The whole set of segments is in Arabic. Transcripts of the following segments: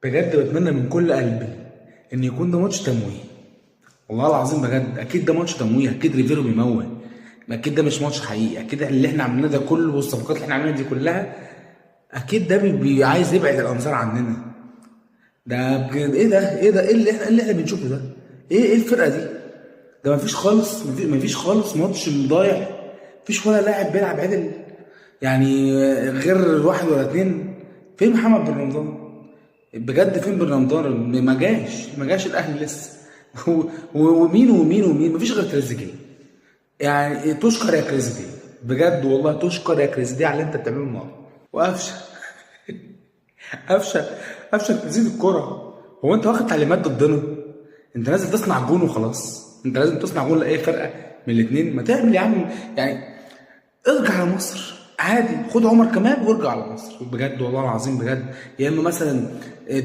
بجد بتمنى من كل قلبي ان يكون ده ماتش تمويه. والله العظيم بجد اكيد ده ماتش تمويه، اكيد ريفيرو بيموه، اكيد ده مش ماتش حقيقي، اكيد اللي احنا عملناه ده كله والصفقات اللي احنا عملناها دي كلها اكيد ده عايز يبعد الانظار عننا. ده بجد ايه ده ايه اللي احنا بنشوفه ده؟ ايه الفرقه دي؟ ده مفيش خالص، مفيش خالص ماتش ضايع، مفيش ولا لاعب بيلعب عدل يعني، غير واحد ولا اتنين. فين محمد بن رمضان؟ بجد فين بن رمضان؟ ما جاش الاهلي لسه. ومين مفيش غير تريزيجيه. يعني تشكر يا تريزيجيه، بجد والله تشكر يا تريزيجيه على اللي انت بتعمله النهارده. وقفشه قفشه قفشه تزيد الكرة. هو انت واخد تعليمات ضدنا؟ انت لازم تصنع جون وخلاص، انت لازم تصنع جون لاي فرقه من الاثنين، ما تعمل يا عم يعني. ارجع على مصر عادي، خد عمر كمان وارجع على مصر بجد والله العظيم بجد. يا اما مثلا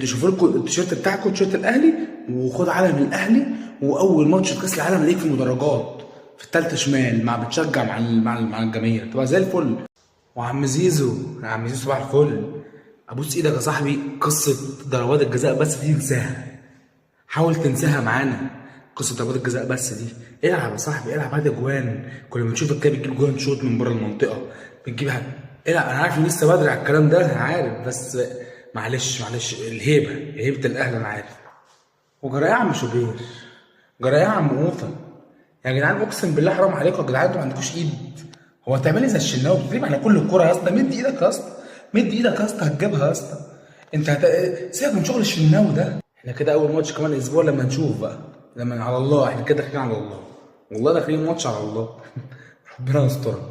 تشوفوا لكم التيشيرت بتاعكم، تيشيرت الاهلي، وخد علم الاهلي، واول ماتش في كاس العالم ليك في المدرجات في الثالثه شمال مع بتشجع مع الجماهير تبقى زي الفل. وعم زيزو، يا عم زيزو صباح الفل. ابوس ايدك يا صاحبي، قصه ضربات الجزاء بس دي انساها، حاول تنساها معانا. قصه ضربات الجزاء بس دي، العب يا صاحبي العب، هات اجوان. كنا بنشوفك كده بتجيب جوان شوط من بره المنطقه، بتجيبها. العب، انا عارف ان لسه بدري على الكلام ده، انا عارف، بس معلش الهيبه، هيبه الاهلي انا عارف. وجرى ايه يا عم شوبير؟ جرى ايه يا عم اوفا؟ يا جدعان اقسم بالله حرام عليكم يا جدعان، انتوا ما عندكوش ايد. هو هتعملي زي الشناوي بتجيب على كل الكوره يا اسطى؟ مد ايدك يا اسطى، مد ايدك يا اسطى هتجيبها يا اسطى. انت سيبك من شغل الشناوي ده. احنا كده اول ماتش كمان اسبوع لما نشوف بقى، لما على الله احنا كده داخلين على الله، والله داخلين ماتش على الله. ربنا يسترها.